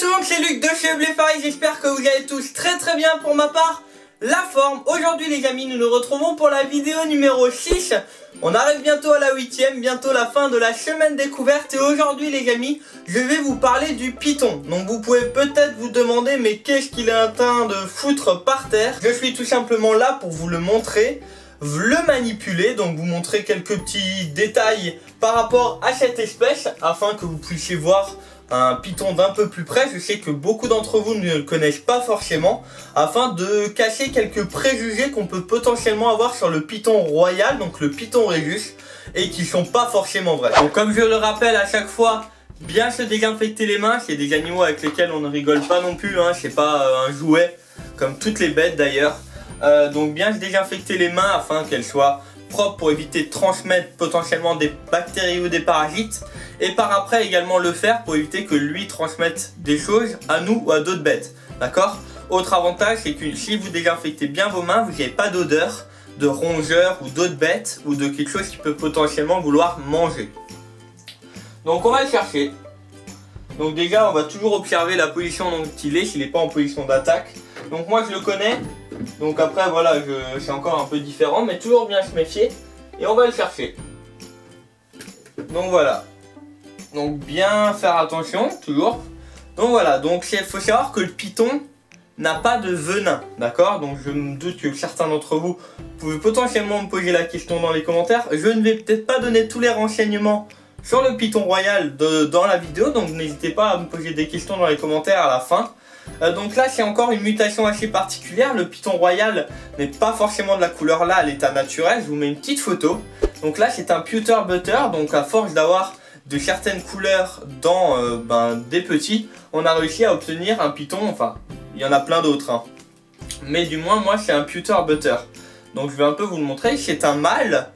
tout le monde, c'est Luc de chez Bléfaris, j'espère que vous allez tous très bien. Pour ma part, la forme. Aujourd'hui les amis, nous nous retrouvons pour la vidéo numéro 6. On arrive bientôt à la 8ème, bientôt la fin de la semaine découverte. Et aujourd'hui les amis, je vais vous parler du python. Donc vous pouvez peut-être vous demander, mais qu'est-ce qu'il est en train de foutre par terre? Je suis tout simplement là pour vous le montrer, le manipuler, donc vous montrer quelques petits détails par rapport à cette espèce, afin que vous puissiez voir un python d'un peu plus près. Je sais que beaucoup d'entre vous ne le connaissent pas forcément, afin de casser quelques préjugés qu'on peut potentiellement avoir sur le python royal, donc le python Régis, et qui sont pas forcément vrais. Donc comme je le rappelle à chaque fois, bien se désinfecter les mains, c'est des animaux avec lesquels on ne rigole pas non plus, hein, c'est pas un jouet, comme toutes les bêtes d'ailleurs. Donc bien se désinfecter les mains afin qu'elles soient propres pour éviter de transmettre potentiellement des bactéries ou des parasites, et par après également le faire pour éviter que lui transmette des choses à nous ou à d'autres bêtes, d'accord? Autre avantage, c'est que si vous désinfectez bien vos mains, vous n'avez pas d'odeur de rongeurs ou d'autres bêtes ou de quelque chose qui peut potentiellement vouloir manger. Donc on va le chercher. Donc déjà on va toujours observer la position dont il est, s'il n'est pas en position d'attaque. Donc moi je le connais, donc après voilà, c'est encore un peu différent, mais toujours bien se méfier. Et on va le chercher. Donc voilà. Donc bien faire attention, toujours. Donc voilà, donc il faut savoir que le python n'a pas de venin, d'accord? Donc je me doute que certains d'entre vous pouvez potentiellement me poser la question dans les commentaires. Je ne vais peut-être pas donner tous les renseignements sur le python royal dans la vidéo, donc n'hésitez pas à me poser des questions dans les commentaires à la fin. Donc là c'est encore une mutation assez particulière. Le python royal n'est pas forcément de la couleur là à l'état naturel. Je vous mets une petite photo. Donc là c'est un pewter butter, donc à force d'avoir de certaines couleurs dans des petits, on a réussi à obtenir un python. Enfin il y en a plein d'autres, hein, mais du moins moi c'est un pewter butter. Donc je vais un peu vous le montrer. C'est un mâle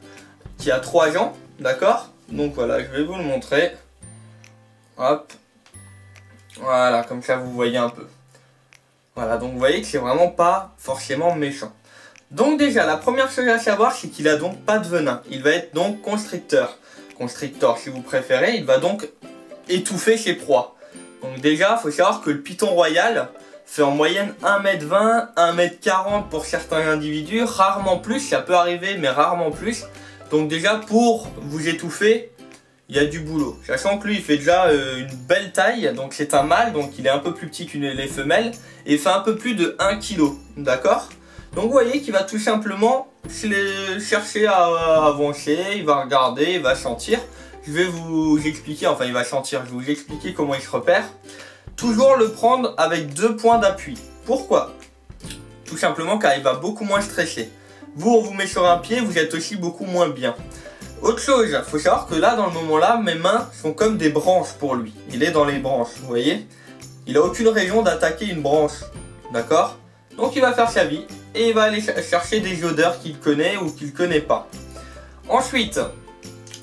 qui a 3 ans, d'accord? Donc voilà, je vais vous le montrer. Hop. Voilà, comme ça vous voyez un peu. Voilà, donc vous voyez que c'est vraiment pas forcément méchant. Donc déjà, la première chose à savoir, c'est qu'il a donc pas de venin. Il va être donc constricteur. Constrictor si vous préférez, il va donc étouffer ses proies. Donc déjà, il faut savoir que le python royal fait en moyenne 1m20, 1m40 pour certains individus, rarement plus, ça peut arriver mais rarement plus. Donc déjà pour vous étouffer, il y a du boulot. Sachant que lui il fait déjà une belle taille, donc c'est un mâle, donc il est un peu plus petit que les femelles, et il fait un peu plus de 1 kg, d'accord? Donc vous voyez qu'il va tout simplement chercher à avancer, il va regarder, il va sentir. Je vais vous expliquer, enfin il va sentir, je vais vous expliquer comment il se repère. Toujours le prendre avec 2 points d'appui. Pourquoi? Tout simplement car il va beaucoup moins stresser. Vous, on vous met sur un pied, vous êtes aussi beaucoup moins bien. Autre chose, il faut savoir que là, dans le moment là, mes mains sont comme des branches pour lui. Il est dans les branches, vous voyez? Il n'a aucune raison d'attaquer une branche, d'accord? Donc il va faire sa vie et il va aller chercher des odeurs qu'il connaît ou qu'il ne connaît pas. Ensuite,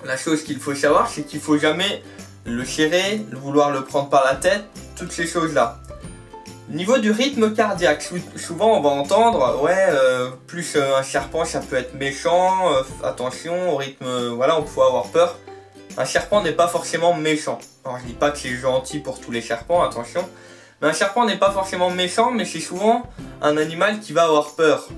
la chose qu'il faut savoir, c'est qu'il ne faut jamais le serrer, vouloir le prendre par la tête, toutes ces choses-là. Niveau du rythme cardiaque, souvent on va entendre, ouais, plus un serpent ça peut être méchant, attention au rythme, voilà, on peut avoir peur. Un serpent n'est pas forcément méchant. Alors je dis pas que c'est gentil pour tous les serpents, attention. Mais un serpent n'est pas forcément méchant, mais c'est souvent un animal qui va avoir peur.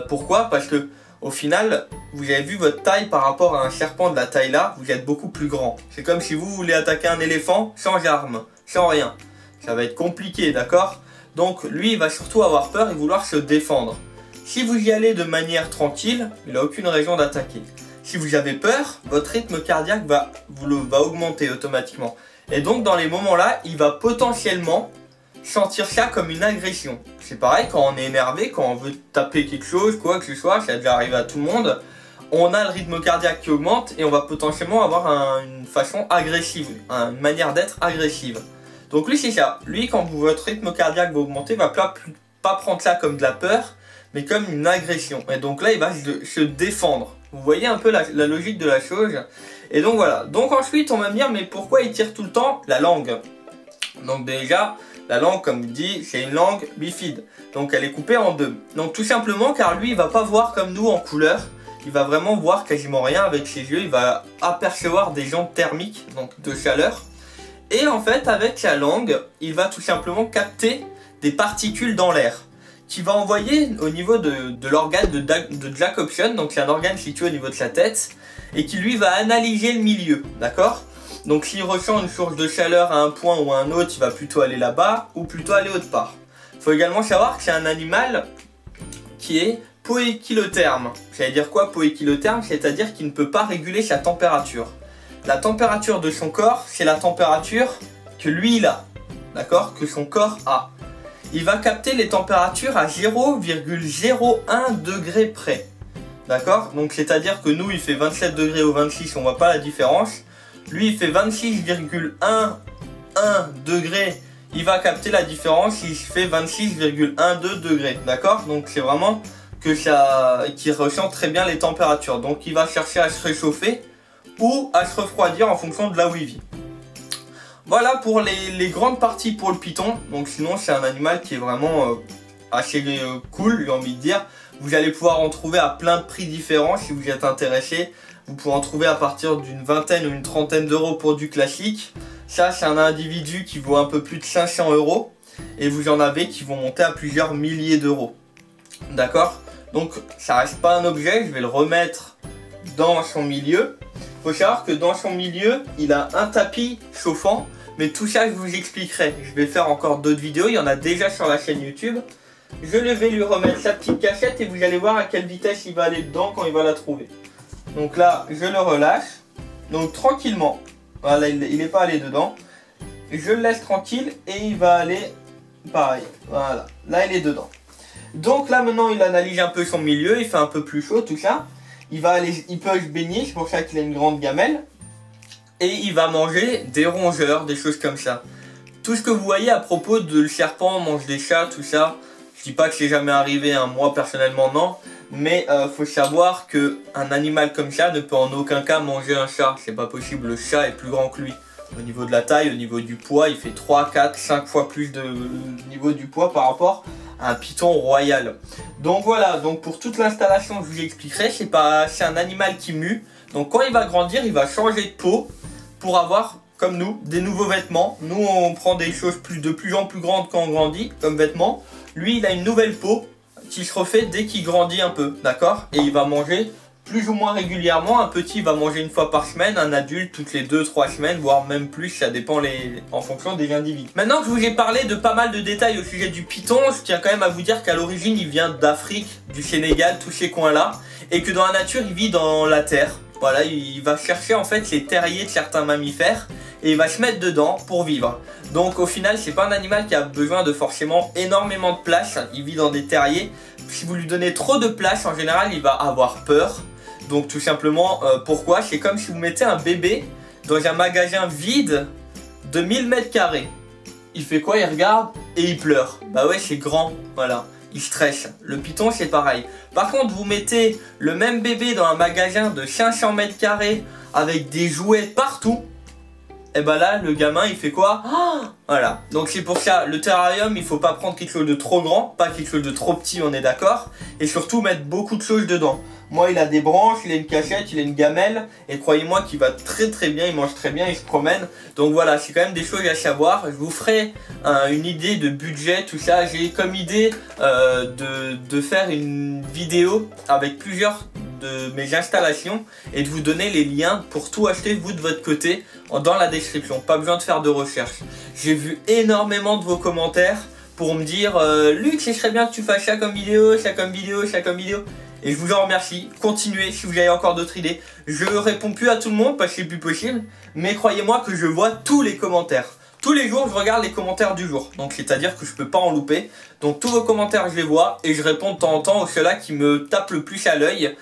Pourquoi? Parce que au final, vous avez vu votre taille par rapport à un serpent de la taille là, vous êtes beaucoup plus grand. C'est comme si vous voulez attaquer un éléphant sans arme, sans rien. Ça va être compliqué, d'accord? Donc lui il va surtout avoir peur et vouloir se défendre. Si vous y allez de manière tranquille, il n'a aucune raison d'attaquer. Si vous avez peur, votre rythme cardiaque va augmenter automatiquement. Et donc dans les moments là, il va potentiellement sentir ça comme une agression. C'est pareil quand on est énervé, quand on veut taper quelque chose, quoi que ce soit, ça a déjà arrivé à tout le monde. On a le rythme cardiaque qui augmente et on va potentiellement avoir une façon agressive, une manière d'être agressive. Donc lui c'est ça, lui quand votre rythme cardiaque va augmenter, va pas prendre ça comme de la peur, mais comme une agression. Et donc là il va se défendre. Vous voyez un peu la logique de la chose. Et donc voilà, donc ensuite on va me dire mais pourquoi il tire tout le temps la langue? Donc déjà, la langue comme dit, c'est une langue bifide. Donc elle est coupée en 2. Donc tout simplement car lui il va pas voir comme nous en couleur. Il va vraiment voir quasiment rien avec ses yeux, il va apercevoir des ondes thermiques, donc de chaleur. Et en fait, avec sa langue, il va tout simplement capter des particules dans l'air, qui va envoyer au niveau de l'organe de Jacobson, donc c'est un organe situé au niveau de sa tête, et qui lui va analyser le milieu, d'accord? Donc s'il ressent une source de chaleur à un point ou à un autre, il va plutôt aller là-bas, ou plutôt aller autre part. Il faut également savoir que c'est un animal qui est poékylotherme. Ça veut dire quoi, poékylotherme? C'est-à-dire qu'il ne peut pas réguler sa température. La température de son corps, c'est la température que lui il a, d'accord? Que son corps a. Il va capter les températures à 0,01 degré près. D'accord? Donc c'est-à-dire que nous, il fait 27 degrés ou 26, on voit pas la différence. Lui, il fait 26,11 degrés. Il va capter la différence, il fait 26,12 degrés. D'accord? Donc c'est vraiment que ça, qu'il ressent très bien les températures. Donc il va chercher à se réchauffer ou à se refroidir en fonction de là où il vit. Voilà pour les grandes parties pour le python. Donc sinon c'est un animal qui est vraiment assez cool, j'ai envie de dire. Vous allez pouvoir en trouver à plein de prix différents si vous êtes intéressé. Vous pouvez en trouver à partir d'une vingtaine ou une trentaine d'euros pour du classique. Ça c'est un individu qui vaut un peu plus de 500 euros. Et vous en avez qui vont monter à plusieurs milliers d'euros. D'accord? Donc ça reste pas un objet, je vais le remettre dans son milieu. Il faut savoir que dans son milieu, il a un tapis chauffant, mais tout ça je vous expliquerai. Je vais faire encore d'autres vidéos, il y en a déjà sur la chaîne YouTube. Je vais lui remettre sa petite cachette et vous allez voir à quelle vitesse il va aller dedans quand il va la trouver. Donc là, je le relâche. Donc tranquillement, voilà, il n'est pas allé dedans. Je le laisse tranquille et il va aller pareil. Voilà, là il est dedans. Donc là maintenant il analyse un peu son milieu, il fait un peu plus chaud tout ça. Il peut se baigner, c'est pour ça qu'il a une grande gamelle. Et il va manger des rongeurs, des choses comme ça. Tout ce que vous voyez à propos de le serpent mange des chats, tout ça. Je dis pas que c'est jamais arrivé, hein, moi personnellement non. Mais faut savoir qu'un animal comme ça ne peut en aucun cas manger un chat. C'est pas possible, le chat est plus grand que lui. Au niveau de la taille, au niveau du poids, il fait 3, 4, 5 fois plus de niveau du poids par rapport à un python royal. Donc voilà, donc pour toute l'installation je vous expliquerai, c'est un animal qui mue. Donc quand il va grandir, il va changer de peau pour avoir, comme nous, des nouveaux vêtements. Nous on prend des choses de plus en plus grandes quand on grandit comme vêtements. Lui il a une nouvelle peau qui se refait dès qu'il grandit un peu, d'accord? Et il va manger plus ou moins régulièrement. Un petit va manger une fois par semaine, un adulte toutes les 2-3 semaines, voire même plus, ça dépend en fonction des individus. Maintenant que je vous ai parlé de pas mal de détails au sujet du python, je tiens quand même à vous dire qu'à l'origine il vient d'Afrique, du Sénégal, tous ces coins là, et que dans la nature il vit dans la terre. Voilà, il va chercher en fait les terriers de certains mammifères et il va se mettre dedans pour vivre. Donc au final c'est pas un animal qui a besoin de forcément énormément de place, il vit dans des terriers. Si vous lui donnez trop de place, en général il va avoir peur. Donc tout simplement, pourquoi? C'est comme si vous mettez un bébé dans un magasin vide de 1000 m². Il fait quoi? Il regarde et il pleure. Bah ouais, c'est grand, voilà. Il stresse. Le python c'est pareil. Par contre, vous mettez le même bébé dans un magasin de 500 m² avec des jouets partout. Et bah là, le gamin il fait quoi? Voilà. Donc c'est pour ça, le terrarium, il faut pas prendre quelque chose de trop grand, pas quelque chose de trop petit, on est d'accord. Et surtout mettre beaucoup de choses dedans. Moi il a des branches, il a une cachette, il a une gamelle. Et croyez-moi qu'il va très bien, il mange très bien, il se promène. Donc voilà, c'est quand même des choses à savoir. Je vous ferai une idée de budget, tout ça. J'ai comme idée de faire une vidéo avec plusieurs de mes installations et de vous donner les liens pour tout acheter vous de votre côté dans la description. Pas besoin de faire de recherche. J'ai vu énormément de vos commentaires pour me dire Luc, ce serait bien que tu fasses ça comme vidéo, ça comme vidéo, ça comme vidéo. Et je vous en remercie. Continuez si vous avez encore d'autres idées. Je réponds plus à tout le monde parce que c'est plus possible. Mais croyez-moi que je vois tous les commentaires. Tous les jours, je regarde les commentaires du jour. Donc, c'est-à-dire que je peux pas en louper. Donc, tous vos commentaires, je les vois. Et je réponds de temps en temps aux ceux-là qui me tapent le plus à l'œil.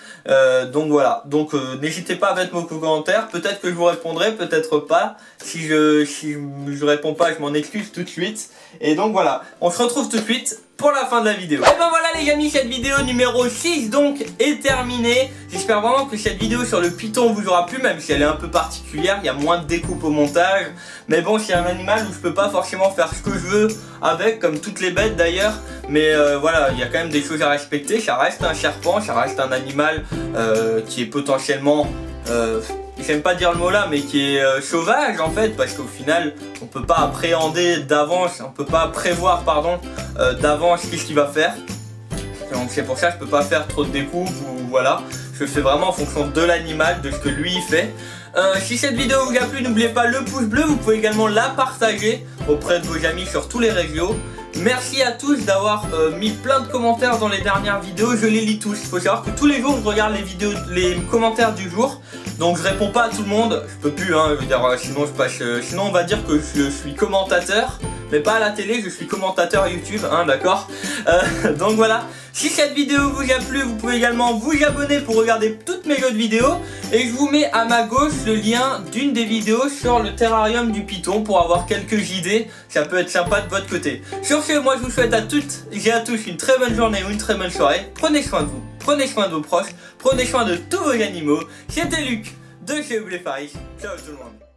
Donc, voilà. Donc, n'hésitez pas à mettre vos commentaires. Peut-être que je vous répondrai, peut-être pas. Si je réponds pas, je m'en excuse tout de suite. Et donc, voilà. On se retrouve tout de suite pour la fin de la vidéo. Et ben voilà les amis, cette vidéo numéro 6 donc est terminée. J'espère vraiment que cette vidéo sur le python vous aura plu, même si elle est un peu particulière, il y a moins de découpe au montage. Mais bon, c'est un animal où je peux pas forcément faire ce que je veux avec, comme toutes les bêtes d'ailleurs. Mais voilà, il y a quand même des choses à respecter. Ça reste un serpent, ça reste un animal qui est potentiellement j'aime pas dire le mot là, mais qui est sauvage en fait, parce qu'au final on peut pas appréhender d'avance, on peut pas prévoir pardon d'avance qu'est-ce qu'il va faire. Donc c'est pour ça que je peux pas faire trop de découpes ou voilà, je fais vraiment en fonction de l'animal, de ce que lui il fait. Si cette vidéo vous a plu, n'oubliez pas le pouce bleu, vous pouvez également la partager auprès de vos amis sur tous les réseaux. Merci à tous d'avoir mis plein de commentaires dans les dernières vidéos, je les lis tous. Il faut savoir que tous les jours je regarde les commentaires du jour. Donc je réponds pas à tout le monde, je peux plus hein, je veux dire sinon je passe sinon on va dire que je suis commentateur, mais pas à la télé, je suis commentateur YouTube, hein, d'accord. Donc voilà, si cette vidéo vous a plu, vous pouvez également vous abonner pour regarder toutes mes autres vidéos. Et je vous mets à ma gauche le lien d'une des vidéos sur le terrarium du python pour avoir quelques idées, ça peut être sympa de votre côté. Sur ce, moi je vous souhaite à toutes et à tous une très bonne journée ou une très bonne soirée, prenez soin de vous. Prenez soin de vos proches, prenez soin de tous vos animaux. C'était Luc de chez Oublie Faris. Ciao tout le monde.